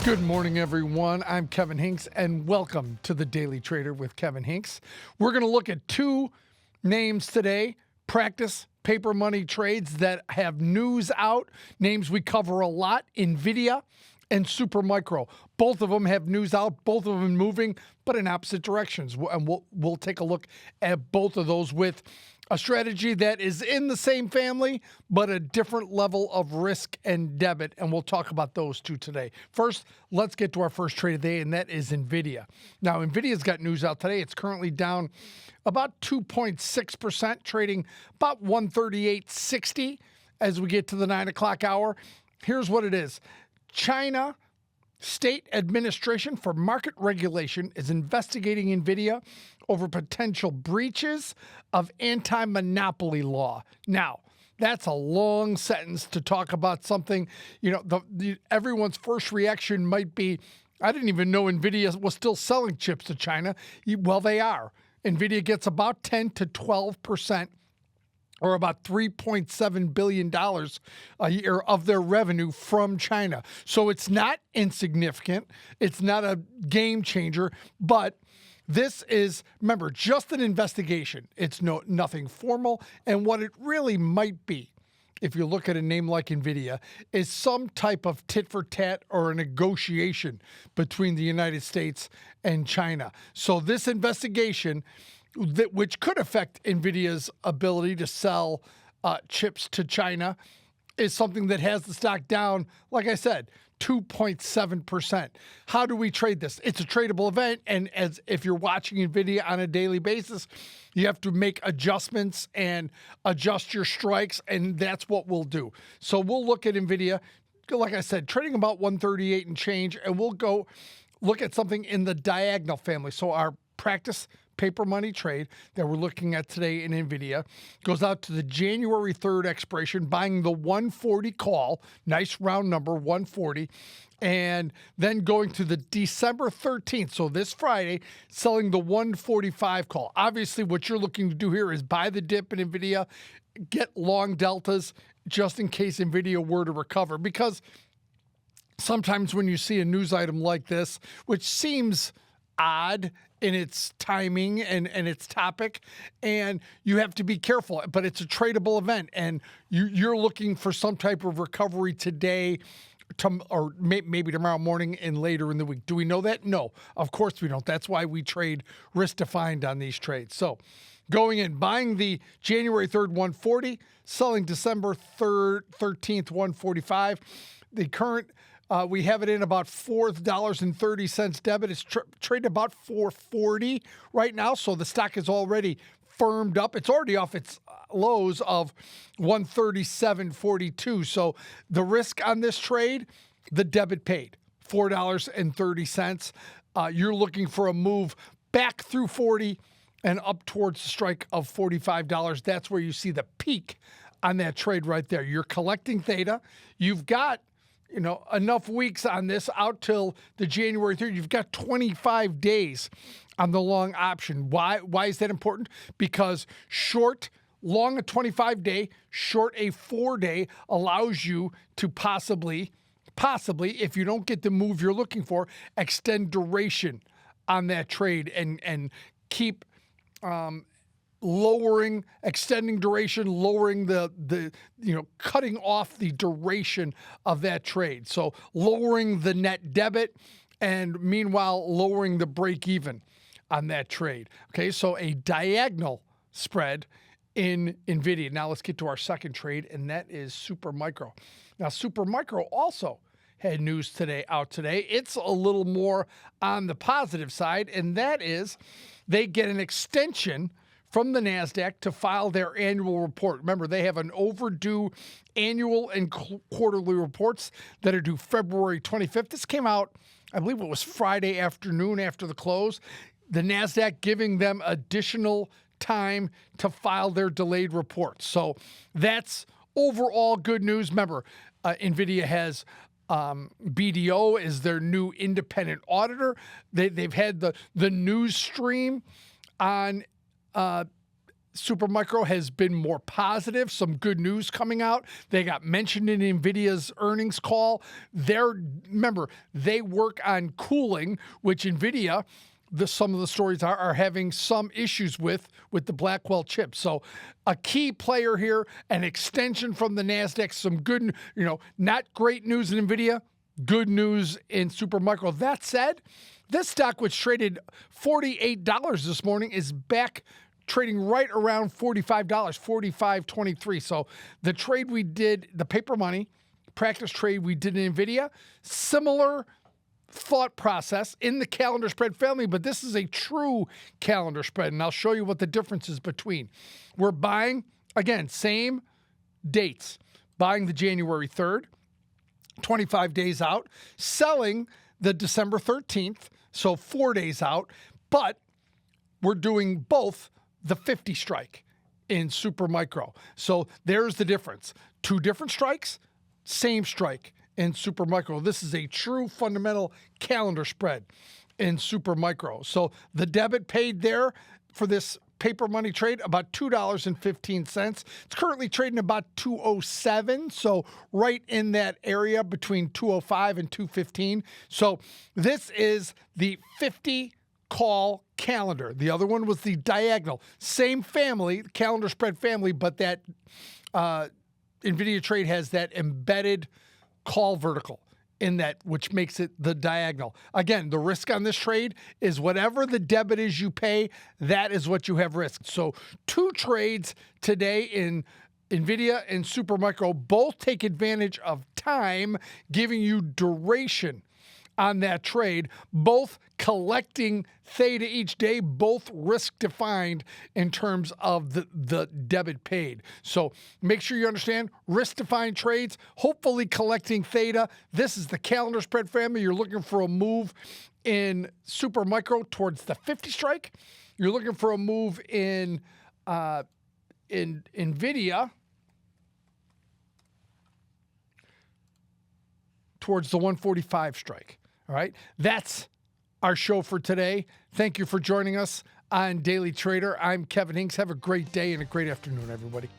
Good morning, everyone. I'm Kevin Hincks, and welcome to the Daily Trader with Kevin Hincks. We're going to look at two names today, practice paper money trades that have news out, names we cover a lot, Nvidia and Supermicro. Both of them have news out, both of them moving, but in opposite directions. And we'll take a look at both of those with a strategy that is in the same family, but a different level of risk and debit, and we'll talk about those two today. First, let's get to our first trade of the day, and that is Nvidia. Now, Nvidia's got news out today. It's currently down about 2.6%, trading about 138.60 as we get to the 9 o'clock hour. Here's what it is. China State Administration for Market Regulation is investigating Nvidia over potential breaches of anti-monopoly law. Now, that's a long sentence to talk about something, everyone's first reaction might be, I didn't even know Nvidia was still selling chips to China. Well, they are. Nvidia gets about 10 to 12%, or about $3.7 billion a year of their revenue from China. So it's not insignificant. It's not a game changer, but this is, remember, just an investigation. It's nothing formal, and what it really might be, if you look at a name like Nvidia, is some type of tit for tat or a negotiation between the United States and China. So this investigation, which could affect Nvidia's ability to sell chips to China, is something that has the stock down, like I said, 2.7%. How do we trade this? It's a tradable event, and as if you're watching Nvidia on a daily basis, you have to make adjustments and adjust your strikes, and that's what we'll do. So we'll look at Nvidia, like I said, trading about 138 and change, and we'll go look at something in the diagonal family. So our practice paper money trade that we're looking at today in Nvidia goes out to the January 3rd expiration, buying the 140 call, nice round number, 140, and then going to the December 13th, so this Friday, selling the 145 call. Obviously, what you're looking to do here is buy the dip in Nvidia, get long deltas just in case Nvidia were to recover, because sometimes when you see a news item like this, which seems odd in its timing and its topic, and you have to be careful, but it's a tradable event, and you're looking for some type of recovery today or maybe tomorrow morning and later in the week. Do we know that? No, of course we don't. That's why we trade risk defined on these trades. So going in, buying the January 3rd 140, selling December 13th 145. The current we have it in about $4.30 debit. It's traded about $4.40 right now, so the stock is already firmed up. It's already off its lows of $137.42. So the risk on this trade, the debit paid, $4.30. You're looking for a move back through 40 and up towards the strike of $45. That's where you see the peak on that trade right there. You're collecting theta. You've got enough weeks on this out till the January 3rd. You've got 25 days on the long option. Why is that important? Because long a 25-day, short a 4-day allows you to possibly, if you don't get the move you're looking for, extend duration on that trade and keep extending duration, lowering cutting off the duration of that trade. So lowering the net debit and meanwhile lowering the break even on that trade. Okay, so a diagonal spread in Nvidia. Now let's get to our second trade, and that is Supermicro. Now Supermicro also had news out today. It's a little more on the positive side, and that is they get an extension from the NASDAQ to file their annual report. Remember, they have an overdue annual and quarterly reports that are due February 25th. This came out, I believe it was Friday afternoon after the close. The NASDAQ giving them additional time to file their delayed reports. So that's overall good news. Remember, NVIDIA has BDO is their new independent auditor. They've had the news stream on Supermicro has been more positive, some good news coming out. They got mentioned in Nvidia's earnings call. Remember, they work on cooling, which Nvidia, some of the stories are having some issues with the Blackwell chip. So a key player here, an extension from the NASDAQ, some good, not great news in Nvidia, good news in Supermicro. That said, this stock, which traded $48 this morning, is back trading right around $45, $45.23. So the trade we did, the paper money practice trade we did in Nvidia, similar thought process in the calendar spread family, but this is a true calendar spread, and I'll show you what the difference is between. We're buying, again, same dates, buying the January 3rd, 25 days out, selling the December 13th, so 4 days out, but we're doing both the 50 strike in Supermicro. So there's the difference. Two different strikes, same strike in Supermicro. This is a true fundamental calendar spread in Supermicro. So the debit paid there for this paper money trade, about $2.15. It's currently trading about 207, so right in that area between 205 and 215. So this is the 50 call calendar. The other one was the diagonal. Same family, calendar spread family, but that NVIDIA trade has that embedded call vertical in that, which makes it the diagonal. Again, the risk on this trade is whatever the debit is you pay, that is what you have risk. So two trades today in NVIDIA and Supermicro both take advantage of time, giving you duration on that trade, both collecting theta each day, both risk defined in terms of the debit paid. So make sure you understand risk defined trades, hopefully collecting theta. This is the calendar spread family. You're looking for a move in Supermicro towards the 50 strike. You're looking for a move in Nvidia towards the 145 strike. All right, that's our show for today. Thank you for joining us on Daily Trader. I'm Kevin Hincks. Have a great day and a great afternoon, everybody.